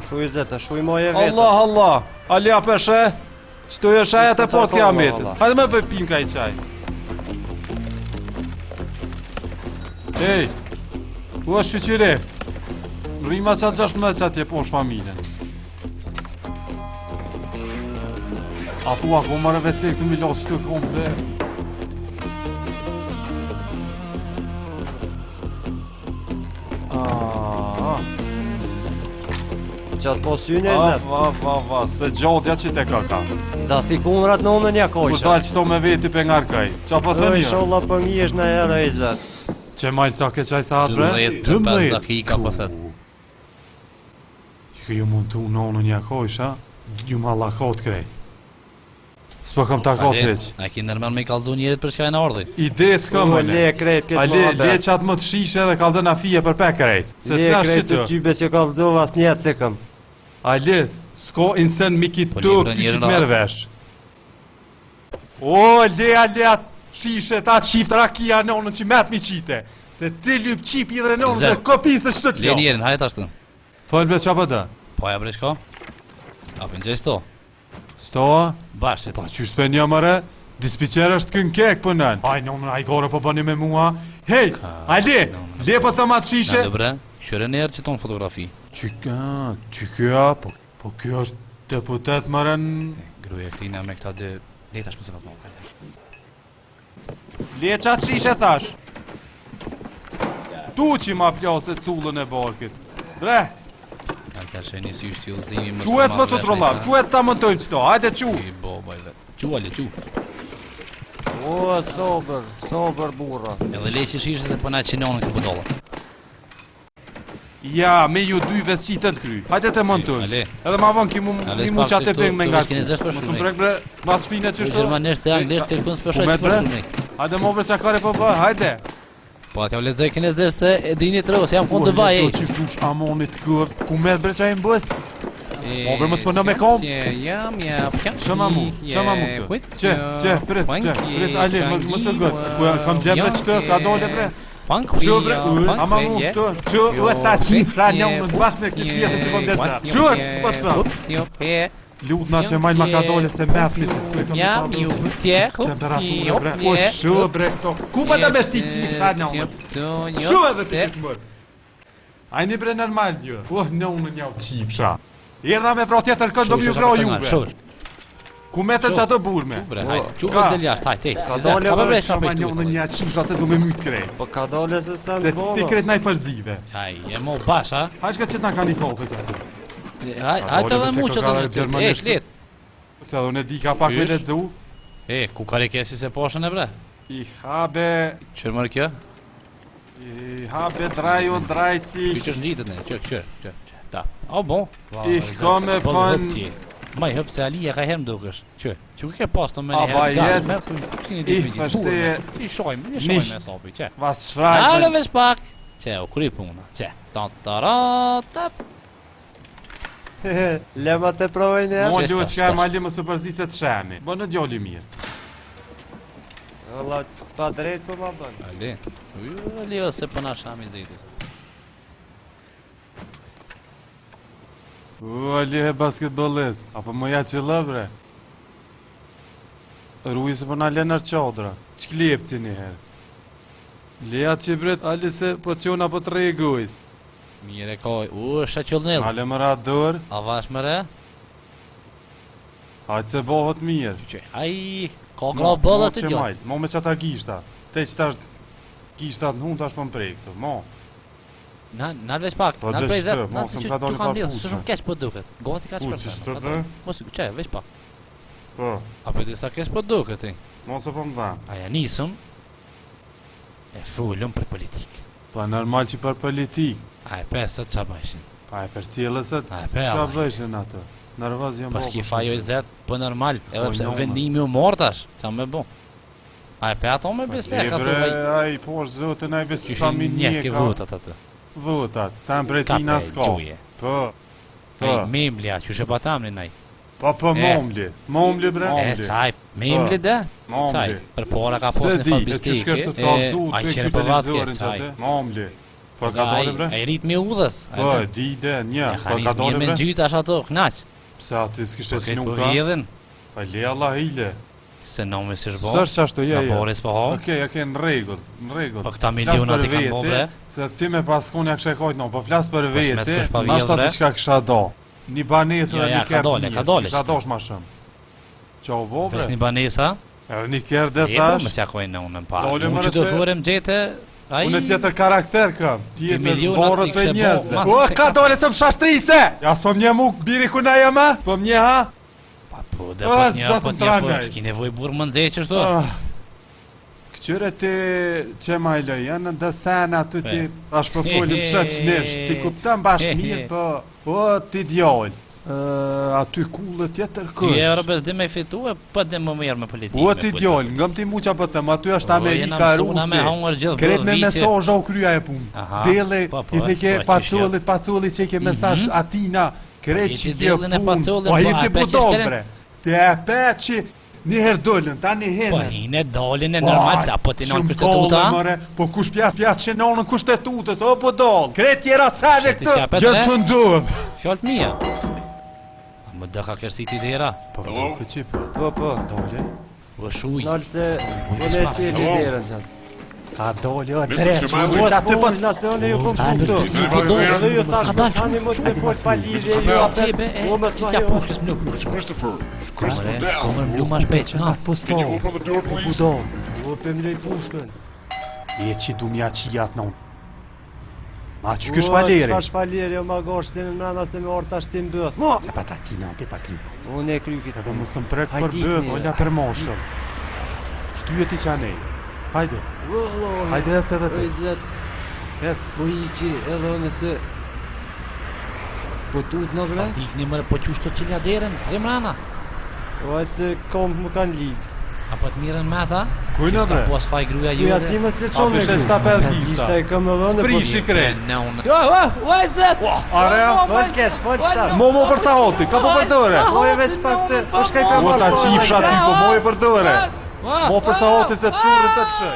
Shuj zeta, shuj moje vetën. Allah, Allah. Alja peshe. Qëtu e shajat e pot kja metin. Hajde me pëjpim ka I qaj. Ej, ku është shqyqire? Rrima qatë 16 qatë je posh familjen. A thua, ko mërë vetë se këtu mi lasë qëtu komë se... Qatë po syne e zetë. Se gjodja që te kaka. Da thikunrat në unë një kojshë. Kur dalë qëto me veti për ngarkaj. Qa pa thënë jo? Inshallah për njësh në herë e zetë. Që majlë sa ke qaj sa atë bre? 12 dakika po thët. Që ju mund të unë një kojshë, ju ma lakot krejt. S'po kam takot heq. A ki nërmen me I kalzu njerit për shkaj në ordi? Ide s'ka më Le krejt këtë Ale, le qatë më të shishe dhe kalzën a fije për pek krejt. Se Le krejt të tybe që kalzova as njetë se këm. Ale, s'ko insen miki të kyqit merë vesh. O, le, atë shishe ta qift rakia në onën që metë mi qite. Se ti lyp qip I dhe në onën dhe kopisë që të t'lo. Le njerin, hajt ashtu. Fëllë bre qa për të? Po ja bre shko? A për njëj sto? Stoa? Bashkët. Pa që shpe një mëre, dispiqer është kën kek për nën. Aj, në a I gore për bëni me mua. Hej, ale, le për thëma të shishe. Në bre, qëre njerë që tonë fotografi. Që kjo, po kjo është deputet mëren... Gruja këtina me këta dhe letash për se patë më. Le qatë shishe thash. Tu që ma plase cullën e barkit. Bre, quet më të trollar, quet ta mëntojmë qëto, hajde qu. Qu, ale, qu. O, sober burra. Edhe le që shishe se përna qinonë në këmbudolla. Ja, me ju dy vesqitën kry, hajde të mëntojmë. Edhe ma vonë ki mu qatë e bëngë me nga të. Mësë brek bre, ma të shpine qështu. Gjermanesht e anglisht të kërkun së përshoj së përshulli. Hajde mo bre që kare për bë, hajde. Po atja u lezoj kines dhe se e dini të rëvë, se jam kënë të vaj e. Po që tush amonit kërët, ku me bre që e më bës? O bre më s'përnë me kom? Jam, Shëma mu këtë. Që, prit, ale, më së gëtë. Kam gjebre që të, ka dole bre. Që bre, ama mu këtë. Që, u e ta qifra një unë në bashkë me këtë tjetë që kom detë. Që, po të thëmë. Lutna që majnë ma ka dole se methmi që jam ju tje, temperaturë bre. Po shu bre këto. Ku pa të beshti qifra në unë? Shu edhe të këtë mërë. Ajni bre normal ju. Po në unë një qifra. Erda me vro tjetër kënë do më ju vro juve. Ku me të qato burme? Qu vë del jashtë, hajt, ka dole vërë shama një unë një qifra se du me mytë krej. Po ka dole se sa në bova. Se ti kret naj përzive. Qaj, e mo bash, ha? Hajshka që t'na ka një kofe që aty. Hajtë edhe mu që të në e shlet. Se edhe unë e di ka pak me letëzu. E, ku kare kesi se poshën e bre? I habe... Qërë mërë kjo? I habe drajon drajci... Që ngjitet ne, që, ta. O, bon. I ka me fan... Maj hëpë se Ali e ka herë më dukësh. Që ke pas të me një herë gas, mërë të I fështeje... I shojmë e sopi, që. Vas shrajme... Ale vesh pak. Që, u kry puna, që. Ta-ta-ra-tap. Lema të provojnë e... Mon duhet që ka e mali më së përzi se të shemi. Bë në djoli mirë. Allah, ta drejt për ma bënë. Ali, o se përna shami zeti. Ali e basketbolist. Apo më ja që lëbre. Rujë se përna lenar qadra. Që klip që një herë. Leja që bret, Ali se po qona po të regojës. Mire kaj, shaqëllnel. Ale më ra dër. A vash më re? Hajtë se bohët mirë. Aj, ka kra bëllat të gjo. Mo me që ta gishta. Te që ta gishtat në hunë ta shpën prej këtë, mo. Nalë veç pak, nalë prej zetë. Nalë se që tu kam lidhë, së shumë keq për duket. Gati ka që për të. Mos, që, veç pak. Po. A për disa keq për duket, ti. Mos e për më dha. Aja nisëm, e fullëm për politikë. Pa normal që për politikë. A e pesët qa bëjshin? Pa e për cilësët, qa bëjshin ato? Nervoz jam pas ki fajo i zetë, për normal, edhe pëse vendimi u mortash, qa me bo? A e pe ato me bestek ato vaj? A i posh zotën, a i besë shami një ke votat ato. Votat, ca më bretina s'ka. Po. Ej, memlja, që shë batam në naj. Po momli bre. E çaj, memli dhe? Çaj, për para ka posë në fabistike. Ai qenë për vatke, çaj. Momli. Po ka dole bre? Ai ritmi udhës. Po, di dhe, një, po ka dole bre? Me gjytë ashtë ato, knaq. Pse aty s'kishte qinu Po ka? vjedhin. Pa le Allah hile. Se në me si shbo. Sërë që ashtu, ja. Në boris po ha. Okej, në regull. Po këta milionat i kanë po bre. Se ti me paskon ja kështë e kojtë, no, po flasë për veti, s'me nashta ti qka kësha do. Një banesë dhe një kërë të mirë, ka dosh ma shumë. Qa u bo bre? Vesh një banesa. Një kërë dhe E po thash. mësja kojnë në unë në pa. Dole Unë më që të rëse- furem gjete. Unë tjetër karakter kam, tjetër milionat borët i për kishe njerëzve. bo, mas se Ka ka- dole që më shashtrise! Ja s'po mnje mu, biri ku na jema? Po mnje ha? Po dhe po një, zotën trangaj. Shki nevoj burë më nëzhe që shto. Këqyre ti që ma i loj, janë në dësen aty ti ashtë për folim shëqnisht, si kuptëm bash mirë, po ti djallë. Aty kullë tjetër Ty kësh. e Europës dhe me fitu e për dhe më mirë me politikë. Po ti djallë, ngëm ti muqa për thëmë, aty është Amerika, Rusi, kret me mesazh o krya e punë. Dele, i the ke pacullit që i ke mesazh atina, kret që i ke punë, po i ti budol bre. Te e pe që njëherë dollën, ta një Po hene. hine dollin e normal, qa po ti në kushtetuta? Po kush pjatë që në në kushtetutës, o po dollë. Kret tjera sene Qe ti s'ja këtë, pet, gjënë ne? të ndodhë. Fjallët mija. Më dhe ka kërësit i dhera. Po, që po, Po, dollë. O shuj. nalë se vële që i liderën qatë. Ka dollë, o O, dreq. s'po është nacione ju kom punktu. Edhe ju tash pësani mos me fol pa lidhje, ju atë. O, mos Që ma tja jo. pushkës më në pushkës. Christopher Shkomër down. më ma shpejt, nga. Posto, Open the door, please. budol. O, për mlej pushkën. E që du mja që jatë në unë. Ma që kësh faleri. Qëfar shfaleri, o ma gosh të në mranda se me orë tash tim bëth. Mo! E pa ta qina, ti pa kry. Unë e krykit. Edhe më sëm prek për Hajdi, bëth, knire. olla për moshkëm. Shtyje ti qanej. Hajde, hajde e cë edhe Oj, ti. zet, Ec. po iki edhe unë se... Po tut në bre? Dikni mërë po qushko qilja derën, rimrana. O, e që kompë më kanë ligë. Apo të mirën me ta? Kujna, Që s'ka bre? pos faj gruja Kuja jote. ti më s'leqon me Apo shesta pes gifta. Ishte e këmë edhe në Prish i krej. Në unë. O, zet! Are, Fol kesh, fol qëta. mo për sa hoti, ka po për dore. Po e veç pak se... është kaj për Mo sta qifsha ty, po mo e për dore. O, Mo për sa hoti se të qurën të të qëj.